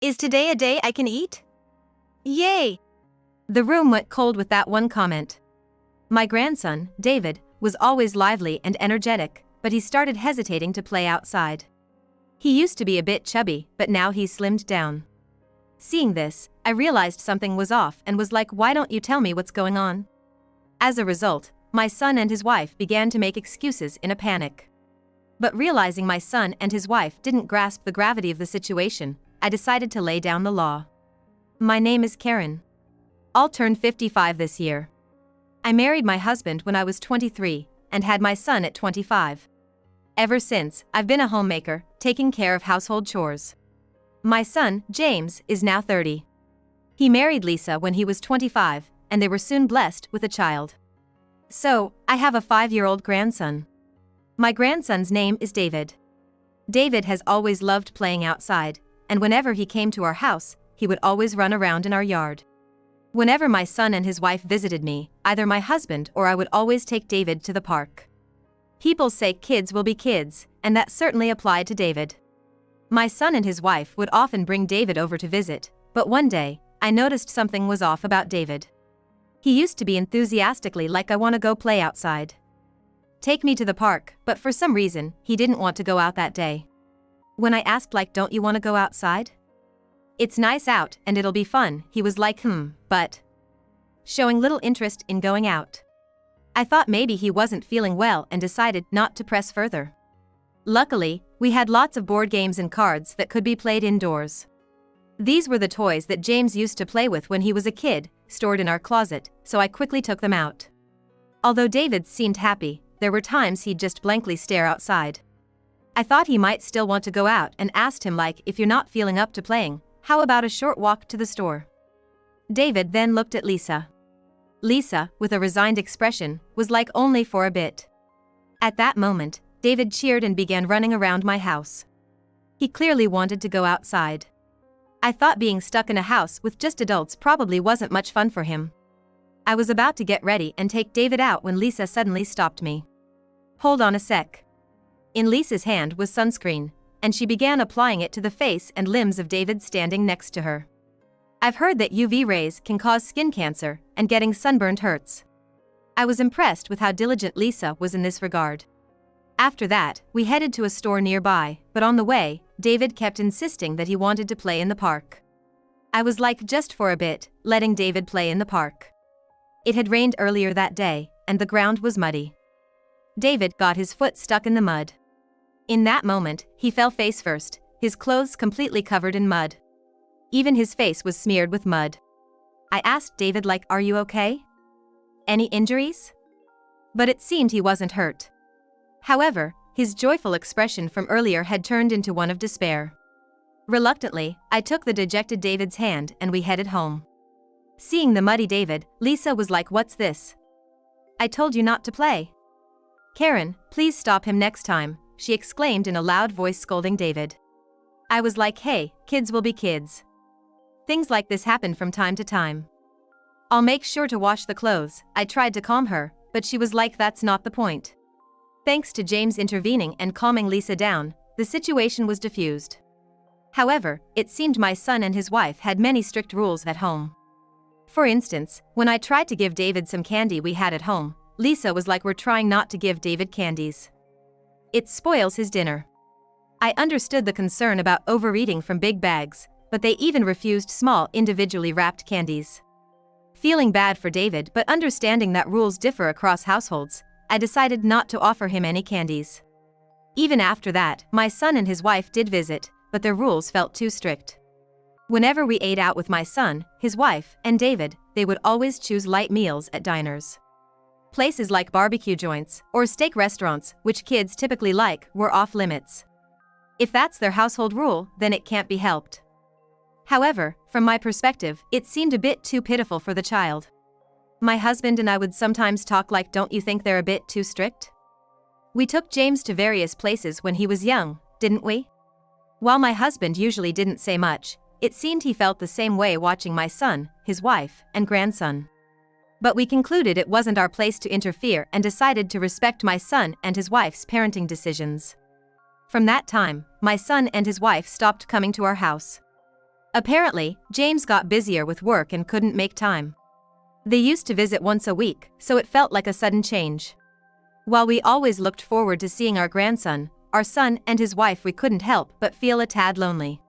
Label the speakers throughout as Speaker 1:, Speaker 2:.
Speaker 1: Is today a day I can eat? Yay! The room went cold with that one comment. My grandson, David, was always lively and energetic, but he started hesitating to play outside. He used to be a bit chubby, but now he's slimmed down. Seeing this, I realized something was off and was like, why don't you tell me what's going on? As a result, my son and his wife began to make excuses in a panic. But realizing my son and his wife didn't grasp the gravity of the situation, I decided to lay down the law. My name is Karen. I'll turn 55 this year. I married my husband when I was 23 and had my son at 25. Ever since, I've been a homemaker, taking care of household chores. My son, James, is now 30. He married Lisa when he was 25, and they were soon blessed with a child. So, I have a 5-year-old grandson. My grandson's name is David. David has always loved playing outside, and whenever he came to our house, he would always run around in our yard. Whenever my son and his wife visited me, either my husband or I would always take David to the park. People say kids will be kids, and that certainly applied to David. My son and his wife would often bring David over to visit, but one day, I noticed something was off about David. He used to be enthusiastically like, I want to go play outside. Take me to the park, but for some reason, he didn't want to go out that day. When I asked like, don't you want to go outside? It's nice out and it'll be fun, he was like, but showing little interest in going out. I thought maybe he wasn't feeling well and decided not to press further. Luckily, we had lots of board games and cards that could be played indoors. These were the toys that James used to play with when he was a kid, stored in our closet, so I quickly took them out. Although David seemed happy, there were times he'd just blankly stare outside. I thought he might still want to go out and asked him like, if you're not feeling up to playing, how about a short walk to the store? David then looked at Lisa. Lisa, with a resigned expression, was like, only for a bit. At that moment, David cheered and began running around my house. He clearly wanted to go outside. I thought being stuck in a house with just adults probably wasn't much fun for him. I was about to get ready and take David out when Lisa suddenly stopped me. Hold on a sec. In Lisa's hand was sunscreen, and she began applying it to the face and limbs of David standing next to her. I've heard that UV rays can cause skin cancer, and getting sunburned hurts. I was impressed with how diligent Lisa was in this regard. After that, we headed to a store nearby, but on the way, David kept insisting that he wanted to play in the park. I was like, just for a bit, letting David play in the park. It had rained earlier that day, and the ground was muddy. David got his foot stuck in the mud. In that moment, he fell face first, his clothes completely covered in mud. Even his face was smeared with mud. I asked David like, are you okay? Any injuries? But it seemed he wasn't hurt. However, his joyful expression from earlier had turned into one of despair. Reluctantly, I took the dejected David's hand and we headed home. Seeing the muddy David, Lisa was like, what's this? I told you not to play. Karen, please stop him next time, she exclaimed in a loud voice, scolding David. I was like, hey, kids will be kids. Things like this happen from time to time. I'll make sure to wash the clothes. I tried to calm her, but she was like, that's not the point. Thanks to James intervening and calming Lisa down, the situation was diffused. However, it seemed my son and his wife had many strict rules at home. For instance, when I tried to give David some candy we had at home, Lisa was like, we're trying not to give David candies. It spoils his dinner. I understood the concern about overeating from big bags, but they even refused small individually wrapped candies. Feeling bad for David but understanding that rules differ across households, I decided not to offer him any candies. Even after that, my son and his wife did visit, but their rules felt too strict. Whenever we ate out with my son, his wife, and David, they would always choose light meals at diners. Places like barbecue joints or steak restaurants, which kids typically like, were off limits. If that's their household rule, then it can't be helped. However, from my perspective, it seemed a bit too pitiful for the child. My husband and I would sometimes talk like, don't you think they're a bit too strict? We took James to various places when he was young, didn't we? While my husband usually didn't say much, it seemed he felt the same way watching my son, his wife, and grandson. But we concluded it wasn't our place to interfere and decided to respect my son and his wife's parenting decisions. From that time, my son and his wife stopped coming to our house. Apparently, James got busier with work and couldn't make time. They used to visit once a week, so it felt like a sudden change. While we always looked forward to seeing our grandson, our son and his wife, we couldn't help but feel a tad lonely.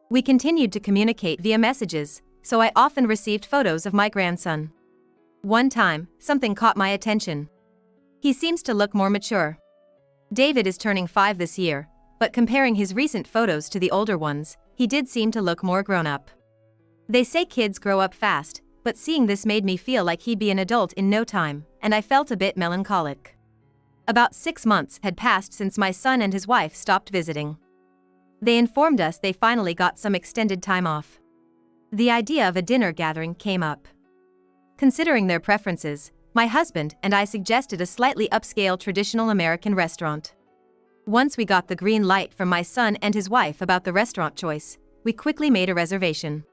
Speaker 1: We continued to communicate via messages, so I often received photos of my grandson. One time, something caught my attention. He seems to look more mature. David is turning 5 this year, but comparing his recent photos to the older ones, he did seem to look more grown up. They say kids grow up fast, but seeing this made me feel like he'd be an adult in no time, and I felt a bit melancholic. About 6 months had passed since my son and his wife stopped visiting. They informed us they finally got some extended time off. The idea of a dinner gathering came up. Considering their preferences, my husband and I suggested a slightly upscale traditional American restaurant. Once we got the green light from my son and his wife about the restaurant choice, we quickly made a reservation.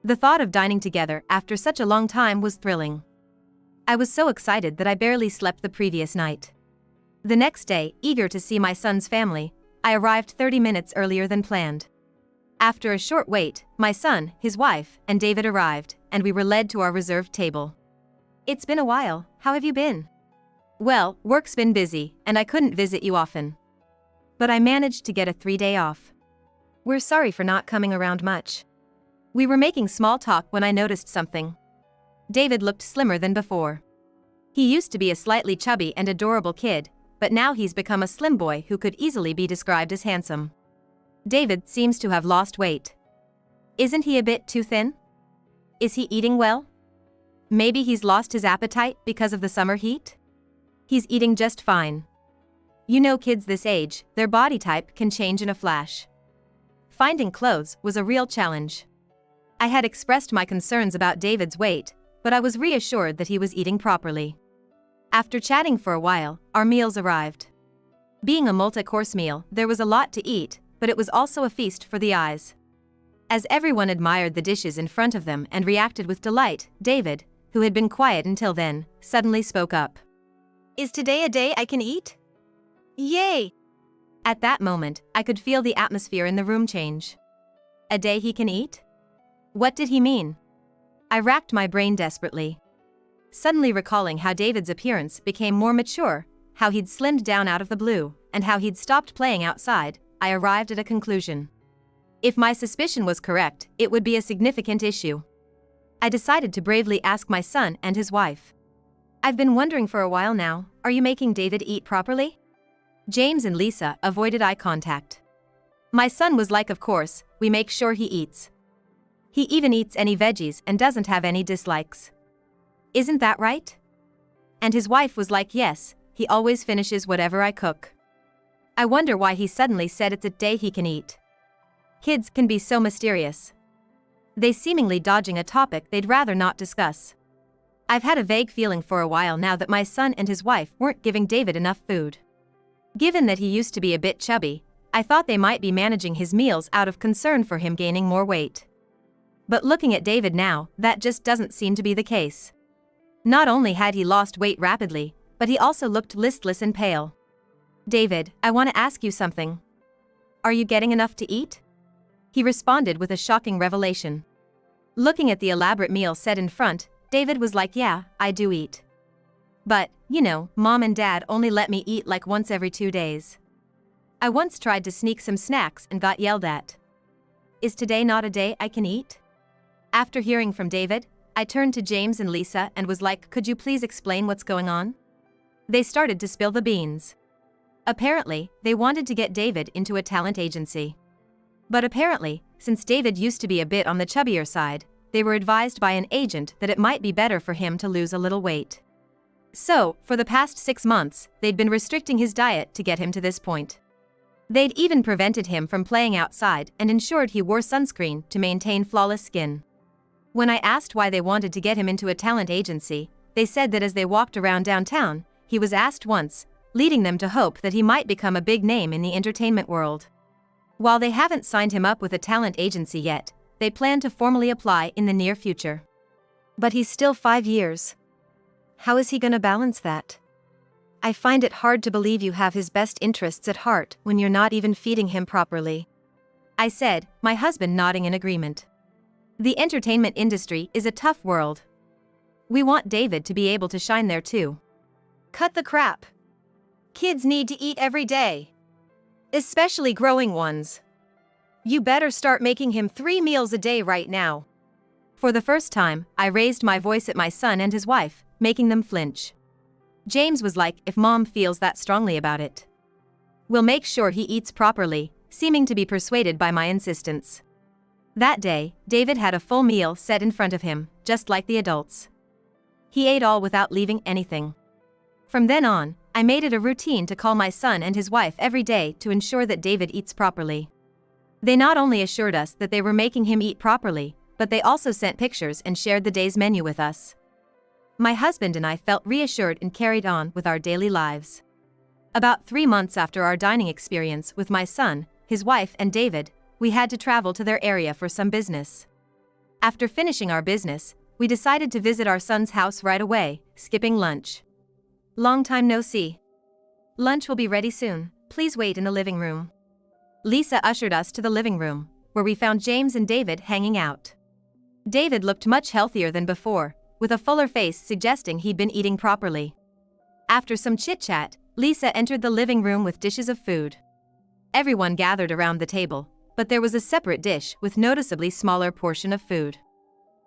Speaker 1: The thought of dining together after such a long time was thrilling. I was so excited that I barely slept the previous night. The next day, eager to see my son's family, I arrived 30 minutes earlier than planned. After a short wait, my son, his wife, and David arrived, and we were led to our reserved table. "It's been a while, how have you been?" "Well, work's been busy, and I couldn't visit you often. But I managed to get a 3-day off. We're sorry for not coming around much." We were making small talk when I noticed something. David looked slimmer than before. He used to be a slightly chubby and adorable kid, but now he's become a slim boy who could easily be described as handsome. David seems to have lost weight. Isn't he a bit too thin? Is he eating well? Maybe he's lost his appetite because of the summer heat? He's eating just fine. You know, kids this age, their body type can change in a flash. Finding clothes was a real challenge. I had expressed my concerns about David's weight, but I was reassured that he was eating properly. After chatting for a while, our meals arrived. Being a multi-course meal, there was a lot to eat, but it was also a feast for the eyes. As everyone admired the dishes in front of them and reacted with delight, David, who had been quiet until then, suddenly spoke up. "Is today a day I can eat? Yay!" At that moment, I could feel the atmosphere in the room change. A day he can eat? What did he mean? I racked my brain desperately. Suddenly recalling how David's appearance became more mature, how he'd slimmed down out of the blue, and how he'd stopped playing outside, I arrived at a conclusion. If my suspicion was correct, it would be a significant issue. I decided to bravely ask my son and his wife. "I've been wondering for a while now, are you making David eat properly?" James and Lisa avoided eye contact. My son was like, "Of course, we make sure he eats. He even eats any veggies and doesn't have any dislikes. Isn't that right?" And his wife was like, "Yes, he always finishes whatever I cook." I wonder why he suddenly said it's a day he can eat. Kids can be so mysterious. They seemingly dodging a topic they'd rather not discuss. I've had a vague feeling for a while now that my son and his wife weren't giving David enough food. Given that he used to be a bit chubby, I thought they might be managing his meals out of concern for him gaining more weight. But looking at David now, that just doesn't seem to be the case. Not only had he lost weight rapidly, but he also looked listless and pale. "David, I want to ask you something. Are you getting enough to eat?" He responded with a shocking revelation. Looking at the elaborate meal set in front, David was like, "Yeah, I do eat. But, you know, Mom and Dad only let me eat like once every 2 days. I once tried to sneak some snacks and got yelled at. Is today not a day I can eat?" After hearing from David, I turned to James and Lisa and was like, "Could you please explain what's going on?" They started to spill the beans. Apparently, they wanted to get David into a talent agency. But apparently, since David used to be a bit on the chubbier side, they were advised by an agent that it might be better for him to lose a little weight. So, for the past 6 months, they'd been restricting his diet to get him to this point. They'd even prevented him from playing outside and ensured he wore sunscreen to maintain flawless skin. When I asked why they wanted to get him into a talent agency, they said that as they walked around downtown, he was asked once, leading them to hope that he might become a big name in the entertainment world. While they haven't signed him up with a talent agency yet, they plan to formally apply in the near future. But he's still 5 years. How is he gonna balance that? I find it hard to believe you have his best interests at heart when you're not even feeding him properly. I said, my husband nodding in agreement. The entertainment industry is a tough world. We want David to be able to shine there too. Cut the crap. Kids need to eat every day. Especially growing ones. You better start making him 3 meals a day right now. For the first time, I raised my voice at my son and his wife, making them flinch. James was like, if mom feels that strongly about it, we'll make sure he eats properly, seeming to be persuaded by my insistence. That day, David had a full meal set in front of him, just like the adults. He ate all without leaving anything. From then on, I made it a routine to call my son and his wife every day to ensure that David eats properly. They not only assured us that they were making him eat properly, but they also sent pictures and shared the day's menu with us. My husband and I felt reassured and carried on with our daily lives. About 3 months after our dining experience with my son, his wife and David, we had to travel to their area for some business. After finishing our business, we decided to visit our son's house right away, skipping lunch. Long time no see. Lunch will be ready soon, please wait in the living room. Lisa ushered us to the living room, where we found James and David hanging out. David looked much healthier than before, with a fuller face suggesting he'd been eating properly. After some chit-chat, Lisa entered the living room with dishes of food. Everyone gathered around the table, but there was a separate dish with noticeably smaller portion of food.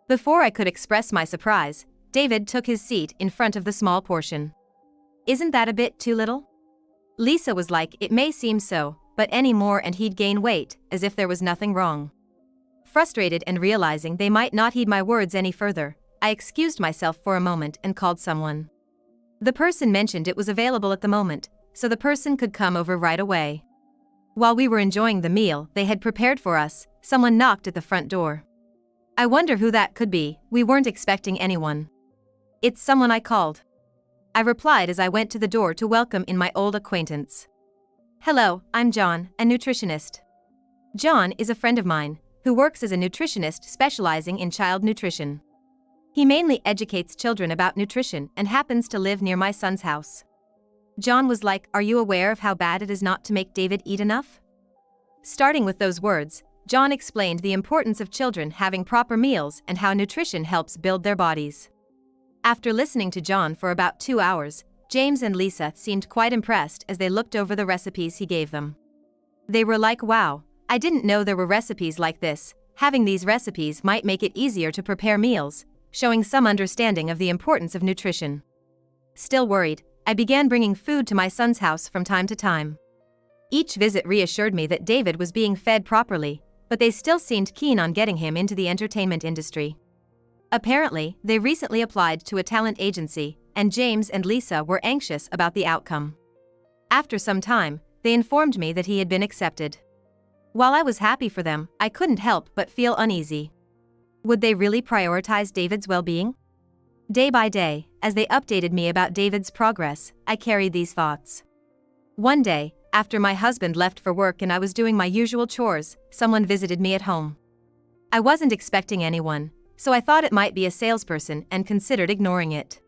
Speaker 1: Before I could express my surprise, David took his seat in front of the small portion. Isn't that a bit too little? Lisa was like, it may seem so, but any more and he'd gain weight, as if there was nothing wrong. Frustrated and realizing they might not heed my words any further, I excused myself for a moment and called someone. The person mentioned it was available at the moment, so the person could come over right away. While we were enjoying the meal they had prepared for us, someone knocked at the front door. I wonder who that could be, we weren't expecting anyone. It's someone I called. I replied as I went to the door to welcome in my old acquaintance. Hello, I'm John, a nutritionist. John is a friend of mine, who works as a nutritionist specializing in child nutrition. He mainly educates children about nutrition and happens to live near my son's house. John was like, are you aware of how bad it is not to make David eat enough? Starting with those words, John explained the importance of children having proper meals and how nutrition helps build their bodies. After listening to John for about 2 hours, James and Lisa seemed quite impressed as they looked over the recipes he gave them. They were like, wow, I didn't know there were recipes like this, having these recipes might make it easier to prepare meals, showing some understanding of the importance of nutrition. Still worried, I began bringing food to my son's house from time to time. Each visit reassured me that David was being fed properly, but they still seemed keen on getting him into the entertainment industry. Apparently, they recently applied to a talent agency, and James and Lisa were anxious about the outcome. After some time, they informed me that he had been accepted. While I was happy for them, I couldn't help but feel uneasy. Would they really prioritize David's well-being? Day by day, as they updated me about David's progress, I carried these thoughts. One day, after my husband left for work and I was doing my usual chores, someone visited me at home. I wasn't expecting anyone, so I thought it might be a salesperson and considered ignoring it.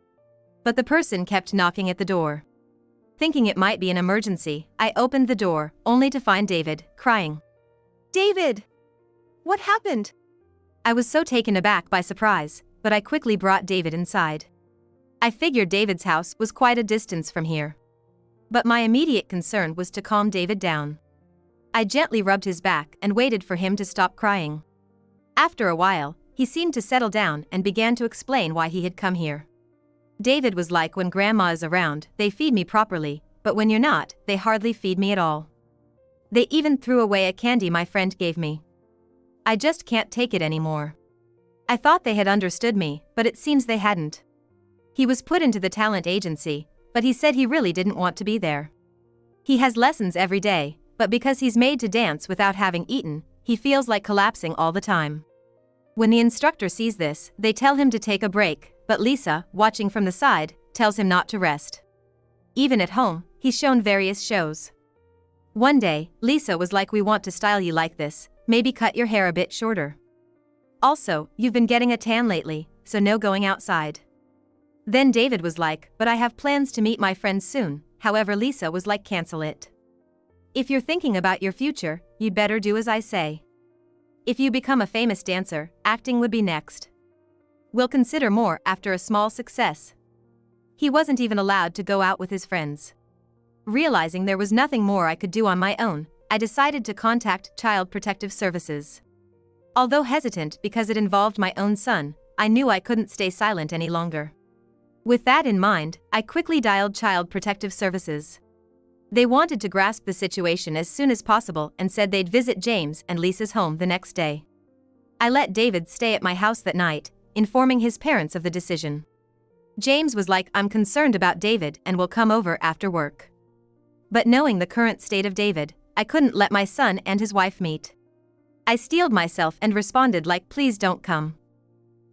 Speaker 1: But the person kept knocking at the door. Thinking it might be an emergency, I opened the door, only to find David, crying. David! What happened? I was so taken aback by surprise, but I quickly brought David inside. I figured David's house was quite a distance from here. But my immediate concern was to calm David down. I gently rubbed his back and waited for him to stop crying. After a while, he seemed to settle down and began to explain why he had come here. David was like, when grandma is around, they feed me properly, but when you're not, they hardly feed me at all. They even threw away a candy my friend gave me. I just can't take it anymore. I thought they had understood me, but it seems they hadn't. He was put into the talent agency, but he said he really didn't want to be there. He has lessons every day, but because he's made to dance without having eaten, he feels like collapsing all the time. When the instructor sees this, they tell him to take a break, but Lisa, watching from the side, tells him not to rest. Even at home, he's shown various shows. One day, Lisa was like, we want to style you like this, maybe cut your hair a bit shorter. Also, you've been getting a tan lately, so no going outside. Then David was like, but I have plans to meet my friends soon, however Lisa was like, cancel it. If you're thinking about your future, you'd better do as I say. If you become a famous dancer, acting would be next. We'll consider more after a small success. He wasn't even allowed to go out with his friends. Realizing there was nothing more I could do on my own, I decided to contact Child Protective Services. Although hesitant because it involved my own son, I knew I couldn't stay silent any longer. With that in mind, I quickly dialed Child Protective Services. They wanted to grasp the situation as soon as possible and said they'd visit James and Lisa's home the next day. I let David stay at my house that night, informing his parents of the decision. James was like, "I'm concerned about David and will come over after work." But knowing the current state of David, I couldn't let my son and his wife meet. I steeled myself and responded like, "Please don't come.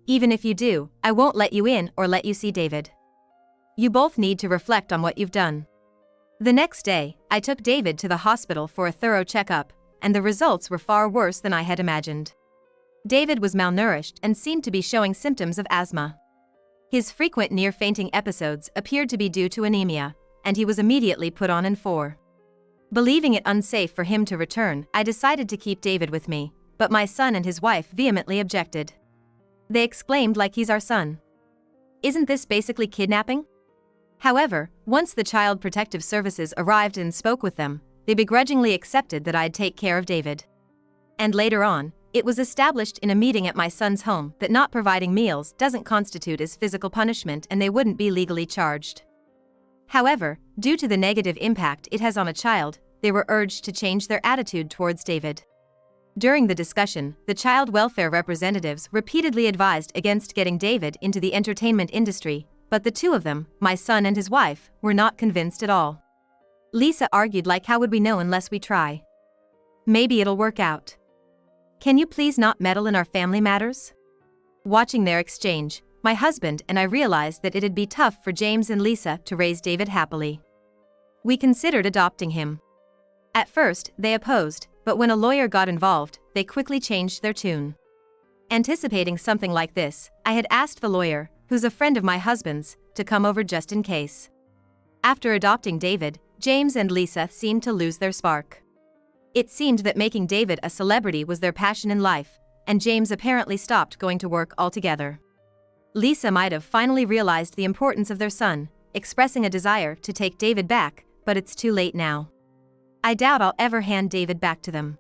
Speaker 1: Even if you do, I won't let you in or let you see David. You both need to reflect on what you've done." The next day, I took David to the hospital for a thorough checkup, and the results were far worse than I had imagined. David was malnourished and seemed to be showing symptoms of asthma. His frequent near-fainting episodes appeared to be due to anemia, and he was immediately put on N4. Believing it unsafe for him to return, I decided to keep David with me, but my son and his wife vehemently objected. They exclaimed like, "He's our son. Isn't this basically kidnapping?" However, once the Child Protective Services arrived and spoke with them, they begrudgingly accepted that I'd take care of David. And later on, it was established in a meeting at my son's home that not providing meals doesn't constitute as physical punishment and they wouldn't be legally charged. However, due to the negative impact it has on a child, they were urged to change their attitude towards David. During the discussion, the child welfare representatives repeatedly advised against getting David into the entertainment industry, but the two of them, my son and his wife, were not convinced at all. Lisa argued like, "How would we know unless we try? Maybe it'll work out. Can you please not meddle in our family matters?" Watching their exchange, my husband and I realized that it'd be tough for James and Lisa to raise David happily. We considered adopting him. At first, they opposed, but when a lawyer got involved, they quickly changed their tune. Anticipating something like this, I had asked the lawyer, who's a friend of my husband's, to come over just in case. After adopting David, James and Lisa seemed to lose their spark. It seemed that making David a celebrity was their passion in life, and James apparently stopped going to work altogether. Lisa might have finally realized the importance of their son, expressing a desire to take David back, but it's too late now. I doubt I'll ever hand David back to them.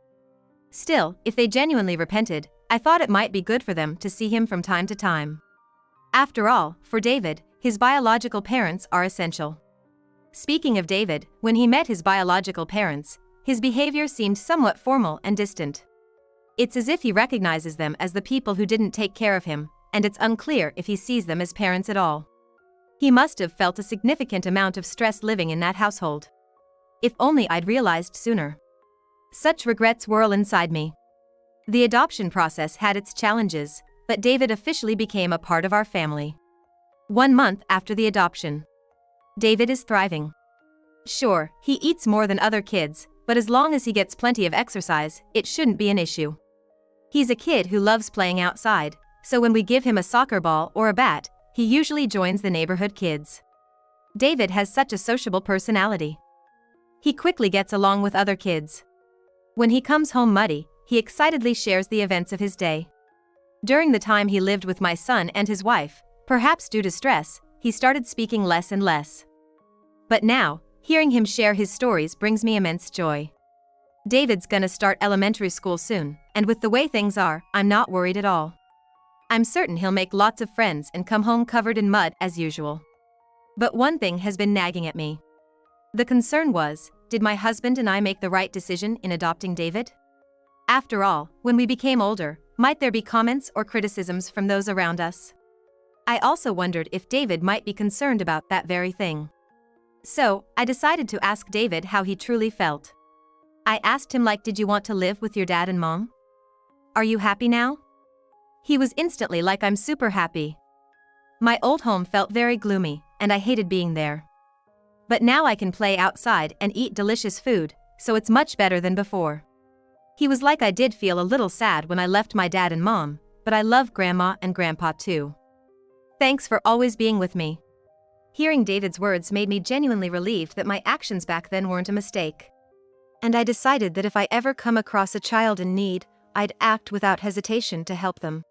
Speaker 1: Still, if they genuinely repented, I thought it might be good for them to see him from time to time. After all, for David, his biological parents are essential. Speaking of David, when he met his biological parents, his behavior seemed somewhat formal and distant. It's as if he recognizes them as the people who didn't take care of him, and it's unclear if he sees them as parents at all. He must have felt a significant amount of stress living in that household. If only I'd realized sooner. Such regrets whirl inside me. The adoption process had its challenges, but David officially became a part of our family. 1 month after the adoption. David is thriving. Sure, he eats more than other kids, but as long as he gets plenty of exercise, it shouldn't be an issue. He's a kid who loves playing outside, so when we give him a soccer ball or a bat, he usually joins the neighborhood kids. David has such a sociable personality. He quickly gets along with other kids. When he comes home muddy, he excitedly shares the events of his day. During the time he lived with my son and his wife, perhaps due to stress, he started speaking less and less. But now, hearing him share his stories brings me immense joy. David's gonna start elementary school soon, and with the way things are, I'm not worried at all. I'm certain he'll make lots of friends and come home covered in mud as usual. But one thing has been nagging at me. The concern was, did my husband and I make the right decision in adopting David? After all, when we became older, might there be comments or criticisms from those around us? I also wondered if David might be concerned about that very thing. So, I decided to ask David how he truly felt. I asked him like, did you want to live with your dad and mom? Are you happy now? He was instantly like, I'm super happy. My old home felt very gloomy, and I hated being there. But now I can play outside and eat delicious food, so it's much better than before. He was like, I did feel a little sad when I left my dad and mom, but I love grandma and grandpa too. Thanks for always being with me. Hearing David's words made me genuinely relieved that my actions back then weren't a mistake. and I decided that if I ever come across a child in need, I'd act without hesitation to help them.